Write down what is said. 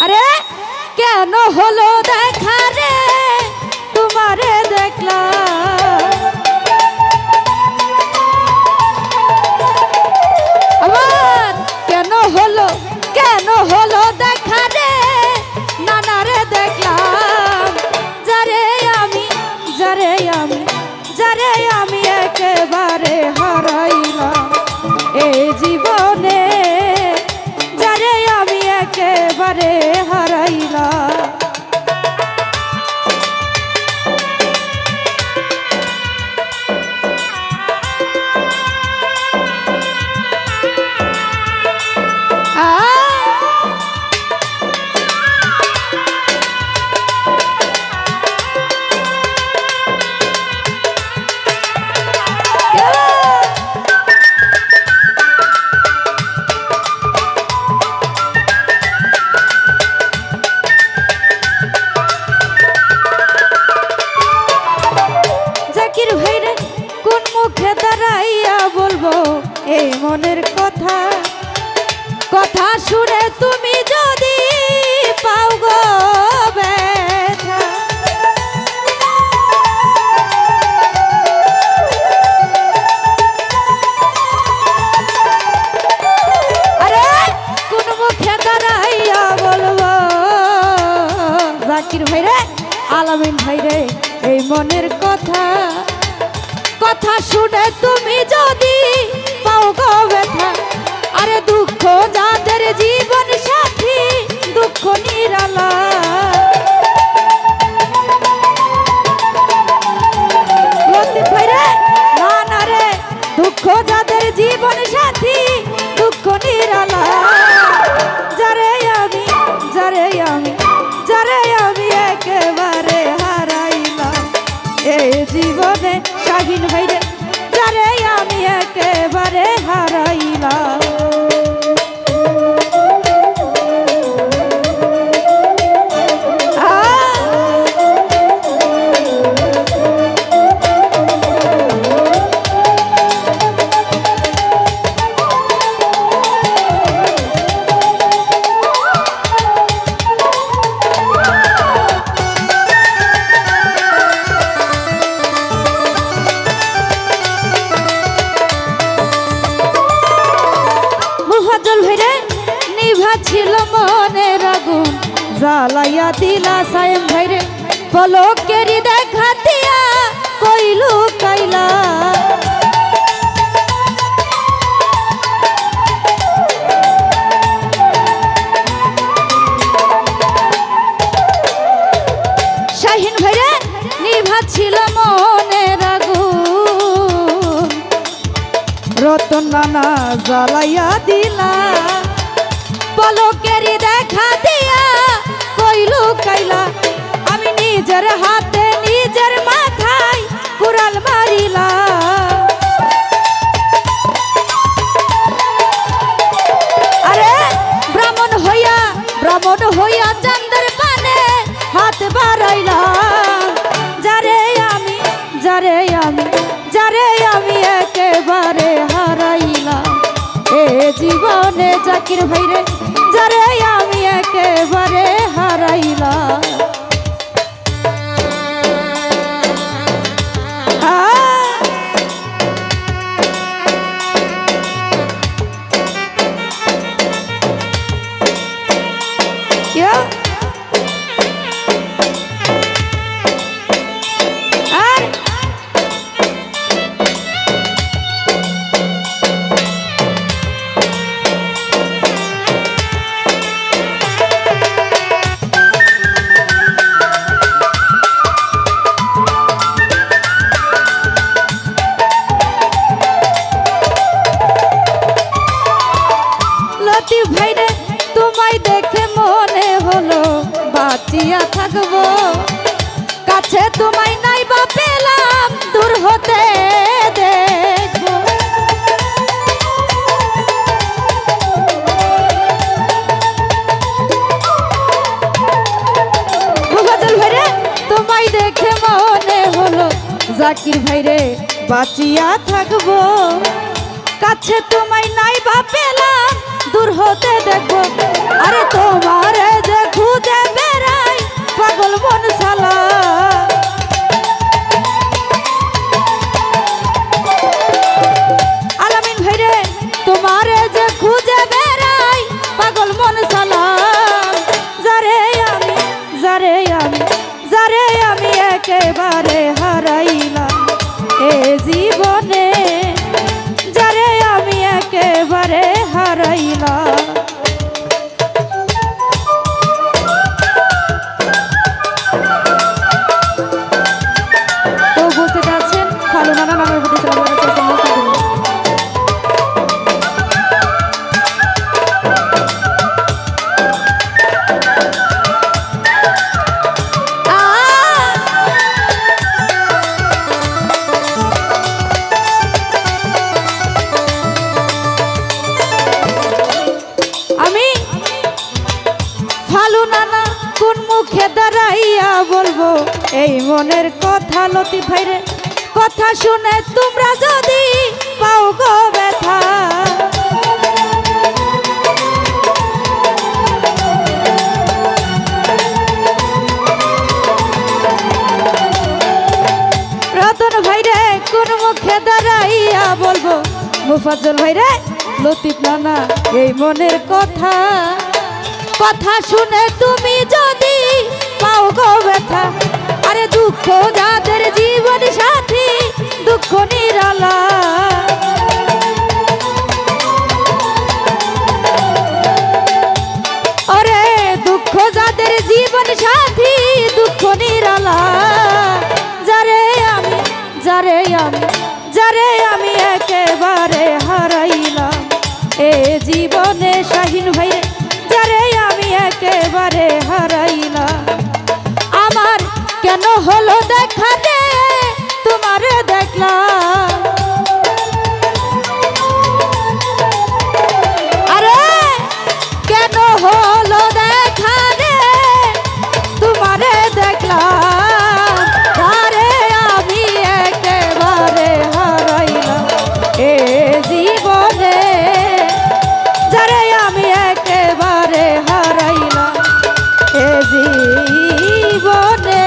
আরে কেন হলো দেখা রে তোমারে দেখলাম, আবার কেন হলো দেখা রে নানারে দেখলাম, যারে আমি একেবারে হারাইলাম এই জীবনে, যারে আমি একেবারে হারাইলাম। মুখে দাঁড়াইয়া বলবো এই মনের কথা, কথা শুনে তুমি যদি পাও গো ব্যথা, আরে কোন মুখে দাঁড়াইয়া বলবো জাকির ভাই রে, আলামিন ভাই রে এই মনের কথা, কথা শুনে তুমি যদি পাও গো ব্যথা, আরে দুঃখ যাদের জীবন সাথী দুঃখ নিরালা, লতিফ ভাই রে না না রে, দুঃখ যাদের জীবন সাথী দুঃখ নিরালা, যারে আমি একেবারে হারাইলাম এই জীবনে, শাহিন ভাই রে যারে আমি একেবারে হারাইলাম। ছিল মনের আগুন জ্বালাইয়া দিলা সায়েম ভাই রে, পলকেরি দেখা দিয়া কইলু কাইলা, শাহিন ভাই রে নিভা ছিল মনের আগুন, রতন নানা জ্বালাইয়া দিলা, পলকেরি দেখা দিয়া কইলু কাইলা, আমি নিজের হাতে নিজের মাথায় কুড়াল মারিলা, আরে ব্রাহ্মণ হইয়া চাঁদের পানে হাত বাড়াইলাম, যারে আমি একেবারে হারাইলাম এ জীবনে, জাকির ভাই রে যারে আমি একেবারে হারাইলাম। লতিফ ভাই রে তোমায় দেখে মনে হলো বাঁচিয়া থাকবো, কাছে তোমায় নাই বা পেলাম দূর হতে দেখবো, মুফাজ্জল ভাই রে তোমায় দেখে মনে হলো জাকির ভাই রে বাঁচিয়া থাকবো, কাছে তোমায় নাই বা পেলাম দূর হতে দেখবো, আরে তোমারে দেখো যারে আমি একেবারে হারাইলাম এ জীবনে, যারে আমি একেবারে হারাইলাম। তো বুঝতে পারছেন ফালু নানা নামের প্রতি বলবো এই মনের কথা লতিফ ভাইরে, কথা শুনে তোমরা যদি পাও গো ব্যথা। রতন ভাইরে কোন মুখে দাঁড়াইয়া বলবো, মুফাজ্জল ভাইরে লতিফ নানা এই মনের কথা, কথা শুনে তুমি যদি পাও গো ব্যথা। আরে দুঃখ যাদের জীবন সাথী দুঃখ নিরালা, আরে দুঃখ যাদের জীবন সাথী দুঃখ নিরালা, যারে আমি একেবারে হারাইলাম এ জীবনে শাহিন ভাইরে, যারে আমি একেবারে হারাইলাম। আমার কেন হলো দেখা রে তোমারে দেখলাম, আরে কেন হলো দেখা রে তোমারে দেখলাম, আরে আমি একেবারে হারাইলাম এ জীবনে, যারে আমি একেবারে হারাইলাম এ জীবনে।